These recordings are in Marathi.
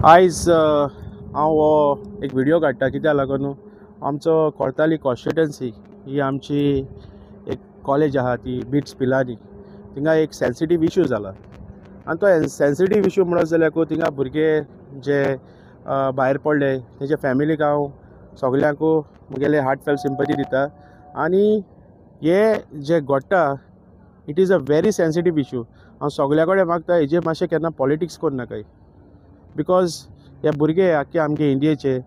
आयज हांव हो एक व्हिडिओ काडटा कित्याक लागून आमचो कोर्ताली कॉन्स्टिट्युएन्सी ही आमची एक कॉलेज आहा ती बिट्स पिलानी थिंगा एक सेन्सिटीव इश्यू जाला आनी तो सेन्सिटीव इश्यू म्हणत जाल्यार थिंगा भुरगे जे भायर पडले तेजे फॅमिलीक हांव सगल्यांकू मुगेले हार्टफेल सिंपथी दिता आनी हे जे घडटा it is a very sensitive issue हांव सगल्या कडेन मागता हेजेर मातशें केन्ना पॉलिटिक्स करूं नाकाय बिकॉज हे भुरगे आख्खे आमचे इंडियेचे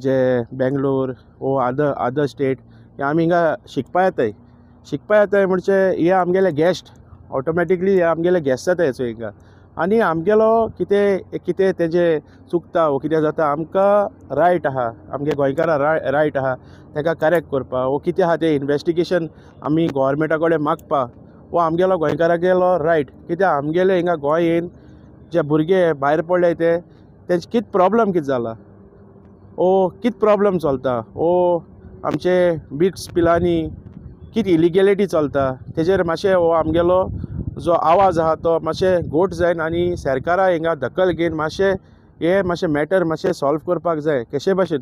जे बेंगलोर वो अदर स्टेट हे आमी हिंगा शिकपा येताय म्हणजे हे आमगेले गेस्ट ऑटोमॅटिकली हे आमगेले गेस्ट जाता हेचो हिंगा आनी आमगेलो कितें तेजे चुकता वो कितें जाता आमकां रायट आहा आमगे गोंयकारां रायट आहा ताका करेक्ट करपा वो कितें आहा तें इन्वेस्टिगेशन आमी गव्हर्मेंटा कडेन मागपा वो आमगेलो गोंयकारांगेलो रायट कित्याक आमगेले हिंगा गोंय येवन जे भुरगे भायर पडले तेंचे कित प्रॉब्लम कितें जाला ओ कित प्रॉब्लम चलता ओ आमचे बिट्स पिलांनी कित इलिगेलिटी चलता तेजेर मातशें हो आमगेलो जो आवाज आहा तो मातशें गोट जायन आनी सरकारा हिंगा दखल घेवन मातशें मॅटर मातशें सॉल्व करपाक जाय कशे भाशेन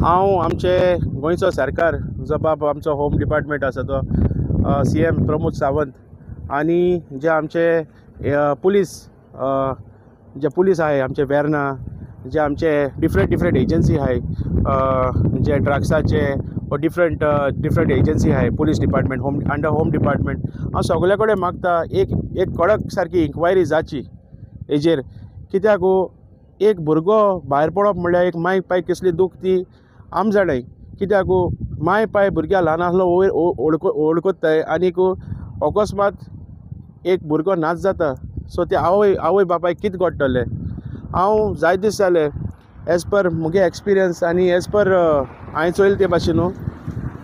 हांव आमचे गोंयचो सरकार जो बाब आमचो होम डिपार्टमेंट आसा तो CM प्रमोद सावंत आनी जे आमचे पुलीस जे पुलीस आहे आमचे वेर्ना जे आमचे डिफरंट एजन्सी आहे जे ड्रग्साचे व डिफरंट एजन्सी आहे police department under home department हांव सगल्या कडेन मागता एक कडक सारकी इन्क्वायरी जाची हेजेर कित्याक एक भुरगो भायर पडप म्हणल्यार एक माय पाय कसली दूख ती आम जाणाय कित्याक माय पाय भुरग्या ल्हान आसलो वयर ओडकोत्ताय आनीक अकस्मात एक भुरगो नाच जाता सो ते आवय बापायक कितें घडटलें हांव जायत दीस जाले एज पर मुगे एक्सपिरियन्स आनी एज पर हांवें चोयले ते भाशेन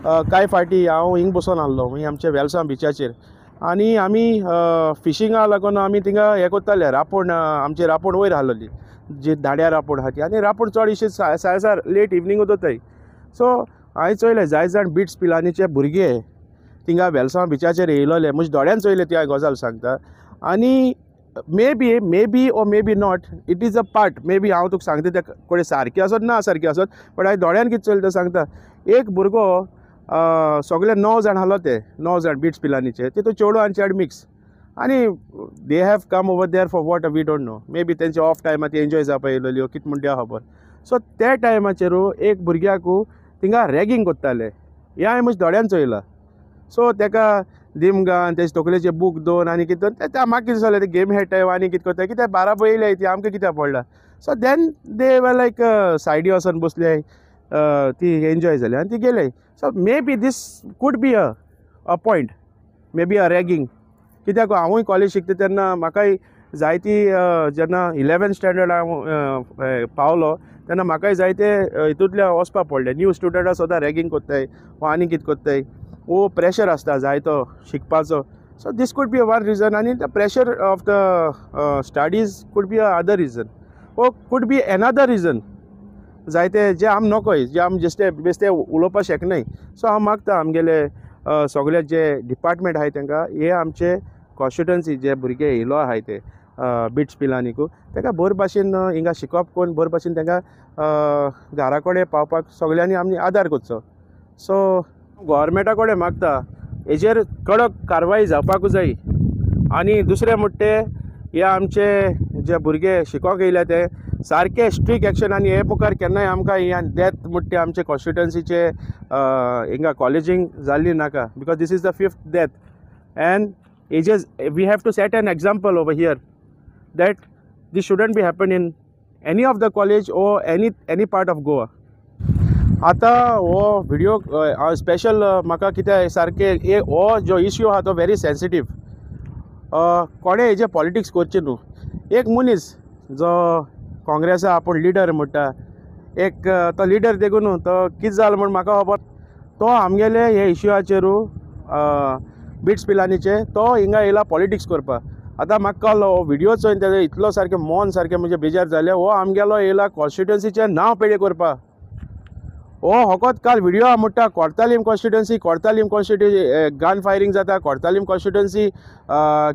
कांय फाटी हांव हिंग बसून आहलो आमचे वेलसां बिचाचेर आनी आमी फिशिंगा लागून आमी थिंगा हें कोत्ताले रापण आमची रापण वयर आहलोली जी दाड्या रापण आहा ती आनी रापण चडशे सायसार लेट इवनिंग दोताय सो हांवें चोयलें जायत जाण बिट्स पिलांनीचे भुरगे थिंगा वेलसां बिचाचेर येयलोले म्हजे दोळ्यान चोयले ती हांवें गजाल सांगता आनी may be or may be not it is a part may be हांव तुका सांगता ते कोडे सारके आसत ना सारके आसत बट हांवें दोळ्यान कितें चोयलें तें सांगता एक भुरगो सगळे 9 जाण आहलो ते 9 जाण बिट्स पिलांनीचे तितून चेडूं आनी चेड मिक्स आनी they have come over there for what we don't know may be तेंचे ऑफ टायमार ती एन्जॉय जावपा येयलोल्यो कितें म्हण त्या खबर सो त्या टायमाचेरू एक भुरग्याकू थिंगा रॅगिंग कोत्ताले हें हांवें म्हज्या दोळ्यान चोयलां सो तेका दिमगान तेजे तकलेचे बूक दोन आनी कितें म्हाका कितें जालें ते गेम खेळटाय आनी कितें कोत्ताय कित्याक बारा पयले ती आमकां कित्याक पडला सो देन दे वर लायक सायडी वचोन बसले ती एन्जॉय जाली आनी ती गेले so may be this could be a point may be a ragging कित्याक हांवूय कॉलेज शिकता तेन्ना म्हाकाय जायती जेन्ना 11th स्टँडर्ड हांव पावलो तेन्ना म्हाकाय जायते हितूंतले वचपा पडले न्यू स्टुडंटां सुद्दां रॅगिंग कोत्ताय वा आनी कितें कोत्ताय वो प्रेशर आसता जायतो शिकपाचो so this could be one reason आनी the pressure of the studies could be other reason वो कूड बी एनदर रिजन जायते जे आम नकोय जे आम बेश्टे उलोवपा शकनाय सो हांव मागता आमगेले सगळे जे डिपार्टमेंट आहाय तांकां हे आमचे कॉन्स्टिट्युएन्सी जे भुरगे येयलो आहाय ते बिट्स पिलांनीकू ताका बरे भाशेन हिंगा शिकोवप कोन्न बरे भाशेन तांकां घरा कडेन पावपाक सगल्यांनी आमी आदार करचो सो गव्हर्मेंटा कडेन मागता हेजेर कडक कारवाई जावपाकू जाय आनी दुसरें म्हणटे हे आमचे जे भुरगे शिकोंक येयले ते सारके स्ट्रीक एक्शन आनी हे मुखार केन्नाय आमकां हे डेथ म्हणटे आमचे कॉन्स्टिट्युएन्सीचे हिंगा कॉलेजींग जाल्ली नाका because this is the 5th death and ages we have to set an example over here that this shouldn't be happen in any of the college or any part of Goa आतां हो व्हिडिओ स्पेशल म्हाका कितें सारके हो जो इश्यू आहा तो व्हेरी सेन्सिटीव कोणें हेजे पॉलिटिक्स करचें न्हू एक मनीस जो काँग्रेसा आपूण लिडर म्हणटा एक तो लिडर देखून तो कितें जालो म्हण म्हाका खबर तो आमगेले हे इश्यूआचेरू बिट्स पिलांनीचे तो हिंगा येयला पॉलिटिक्स करपाक आतां म्हाका कळ्ळो हो व्हिडिओ चोयन तेजे इतलो सारकें मन सारकें म्हणजे बेजार जालें हो आमगेलो येयला कॉन्स्टिट्युएन्सीचें नांव पेडे करपाक हो होकोत काल व्हिडिओ म्हणटा कोर्तालीम कॉन्स्टिट्युएन्सी गन फायरींग जाता कोर्तालीम कॉन्स्टिट्युएन्सी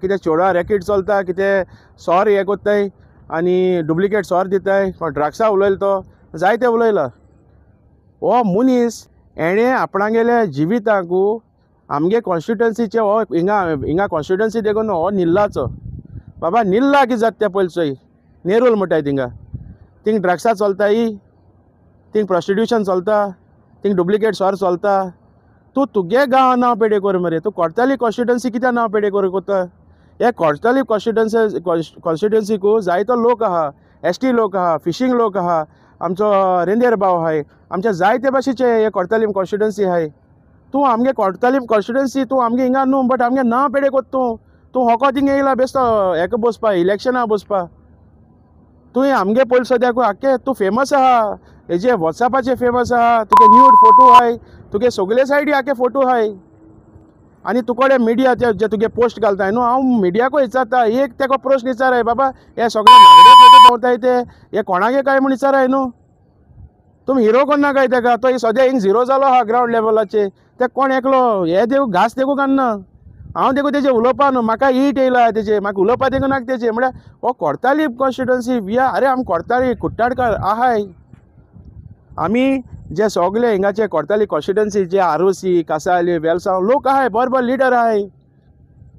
कितें चेडवां रॅकेट चलता कितें सोर हें कोत्ताय आनी डुप्लिकेट सोर दिताय कोण ड्रग्सा उलयलो तो जायते उलयला हो मनीस एणें आपणागेल्या जिविताकू आमगे कॉन्स्टिट्युएन्सीचे हो हिंगा कॉन्स्टिट्युएन्सी देखून हो निल्लाचो बाबा निल्ला कितें जाता तें पयलीं चोय नेरूल म्हणटाय थिंग ड्रग्सा चलताय थिंग प्रॉस्टिट्यूशन चलता थिंग डुप्लिकेट सोर चलता तूं तुगे गांव नांव पेडे कर मरे तूं कोर्ताली कॉन्स्टिट्युएन्सी कित्याक नांव पेडे कर कोता हे कोर्ताली कॉन्स्टिट्युएन्सीकू जायतो लोक आहा एसटी लोक आहा फिशींग लोक आहा आमचो रेंदेर भाव आहाय आमचे जायते भाशेचे हे कोर्तालीम कॉन्स्टिट्युएन्सी आहाय तूं आमगे कोर्तालीम कॉन्स्टिट्युएन्सी तूं आमगे हिंगा न्हू बट आमगे नांव पेडे कोत्ता तूं होको थिंग येयला बेस्तो हेका बसपा इलेक्शना बसपा तुवें आमगे पयलीं सद्याक आख्खे तूं फेमस आहा हेजे वॉट्सॅपाचेर फेमस आहा तुगे न्यूड फोटो आहाय तुगे सगळे सायडी आख्खे फोटो आहाय आनी तुकोडे मिडिया जे तुगे पोस्ट घालताय न्हू हांव मिडियाकूय विचारता एक तेका प्रश्न विचाराय बाबा हे सगळे नागडे फोटो पावताय ते हे कोणागे काय म्हूण विचाराय न्हू तुमी हिरो कोन्ना काय तेका तो सद्या हिंग झिरो जालो आहा ग्रावंड लेवलाचेर ते कोण एकलो हे देव घास देखू कान्ना हांव देखून तेजे उलोवपा न्हू म्हाका हीट येयला तेजे म्हाका उलोवपा देखून नाका तेजे म्हळ्यार हो कोर्ताली कॉन्स्टिट्युएन्सी वी आर अरे आमी कोर्ताली कुट्टाडकार आहाय आमी जे सगळे हिंगाचे कोर्ताली कॉन्स्टिट्युएन्सी जे आरोसी कासावली वेलसांव लोक आहाय बरो लिडर आहाय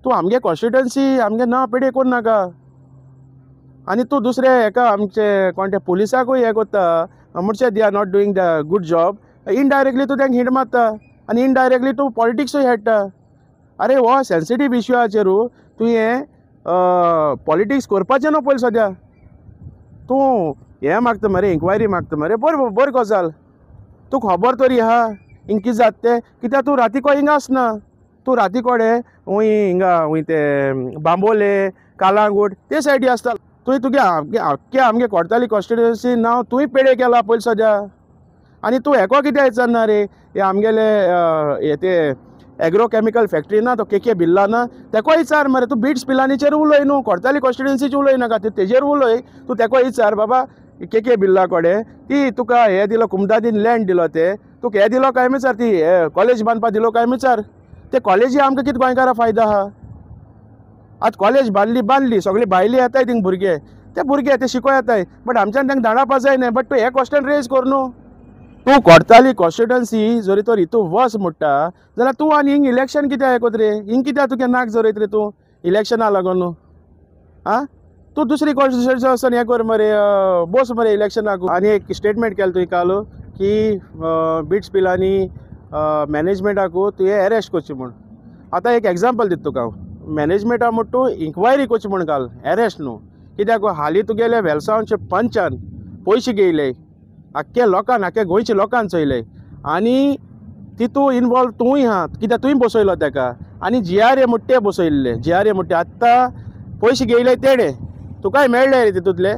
तूं आमगे कॉन्स्टिट्युएन्सी आमगे नांव पेडे कोन्न नाका आनी तूं दुसरे हेका आमचे कोण ते पुलिसाकूय हे कोत्ता म्हणचे they are not doing the good job indirectly तूं तेंका हिंट मारता आनी इनडायरेक्टली तूं पॉलिटिक्सूय हेडटा अरे हो सेन्सिटीव इश्यूआचेरू तुवें पॉलिटिक्स करपाचें न्हू पयलीं सद्या तूं हें मागता मरे इन्क्वायरी मागता मरे बरी गजाल तूं खबर तरी आहा हिंग कितें जाता तें कित्याक तूं रातीको हिंगा आसना तूं राती कोडे हिंगा ते बांबोले कालांगूट ते सायडी आसता तुवें तुगे आख्खे आमगे कोर्ताली कॉन्स्टिट्युएन्सी नांव तुवें पेडे केला पयलीं सद्या आनी तूं हेको कित्याक विचारना रे हे आमगेले हे ते एग्रोकेमिकल फॅक्टरी ना तो के बिल्ला ना तेको विचार मरे तूं बिट्स पिलानीचेर उलय न्हू कोर्ताली कॉन्स्टिट्युएन्सीचेर उलय नाका तूं तेजेर उलय तूं तेको विचार बाबा के बिल्ला कोडे ती तुका हे दिलो कुमदादीन लँड दिलो ते तुका हे दिलो काय विचार ती कॉलेज बांदपा दिलो काय विचार ते कॉलेजी आमकां कितें गोंयकारा फायदो आहा आतां कॉलेज बांदली सगळी भायली येताय थिंग भुरगे ते शिको येताय बट आमच्यान तांकां धाडावपा जायना बट तूं हे क्वेश्चन रेज कर न्हू तूं कोर्ताली कॉन्स्टिट्युएन्सी जरी तर हितू वस म्हणटा जाल्यार तूं आनी हिंग इलेक्शन कित्याक हें कोत रे हिंग कित्याक तुगे नाक जोरयत रे तूं इलेक्शना लागून न्हू आं तूं दुसरी कॉन्स्टिट्युएन्सी वचून हें कर मरे बस मरे इलेक्शनाक आनी एक स्टेटमेंट केलो तुवें काल की बिट्स पिलांनी मॅनेजमेंटाकू तुवें एरेस्ट करची म्हूण आतां एक एग्जाम्पल दिता तुका हांव मॅनेजमेंटा म्हूण तूं इन्क्वायरी करची म्हूण घाल एरेस्ट न्हू कित्याक हालीं तुगेले वेलसांवचे पंचान पयशे घेयले आख्खे लोकांक आख्खे गोंयच्या लोकांक चयले आनी तितू इनवॉल्व तूंय आहा कित्याक तुवें बसयलो तेका आनी GRA मुट्टे बसयल्ले GRA मुट्टे आत्तां पयशे घेयले तेणे तुकाय मेळ्ळे रे तितूंतले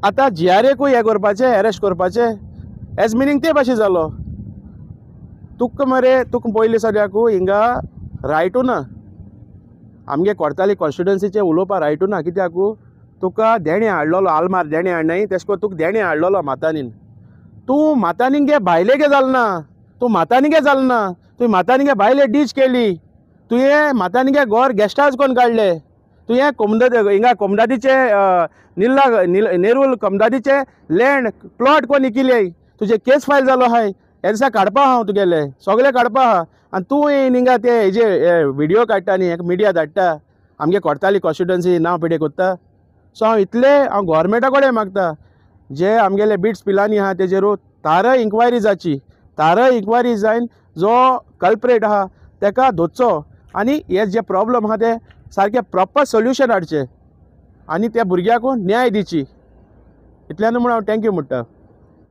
आतां GRAकूय हें करपाचें एरेस्ट करपाचें एज मिनींग ते भाशेन जालो तुका मरे तुका पयलीं सद्याकू हिंगा रायटू ना आमगे कोर्ताली कॉन्स्टिट्युएन्सीचें उलोवपा रायटू ना कित्याकू तुका देणे हाडलोलो आलमार देणे हाडनाय तेश कोन्न तुका देणे हाडलोलो मातानीन तूं मातानीन गे भायले गे जालना तूं मातानी गे जालना तुवें मातानी गे भायले डीच केली तुवें मातानी गे घर गेस्ट हावज कोन्न काडले तुवें हिंगा कोमदादीचे नेरूल कोमदादीचे लँड प्लॉट कोन्न इकिले तुजे केस फायल जालो आहाय हे दिसा काडपा हांव तुगेले सगळे काडपा आहा आनी तूं हिंगा ते हेजे व्हिडियो काडटा न्ही मिडिया धाडटा आमगे कोर्ताली कॉन्स्टिट्युएन्सी नांव पेडे कोत्ता सो हांव इतले हांव गोवोरमेंटा कडेन मागता जे आमगेले बिट्स पिलांनी आहा तेजेरू तारय इन्क्वायरी जाची तारय इन्क्वायरी जायन जो कल्प्रेट आहा तेका धोचो आनी हे जे प्रॉब्लम आहा ते सारके प्रॉपर सोल्युशन हाडचे आनी त्या भुरग्याकू न्याय दिची इतल्यान म्हूण हांव थँक्यू म्हणटा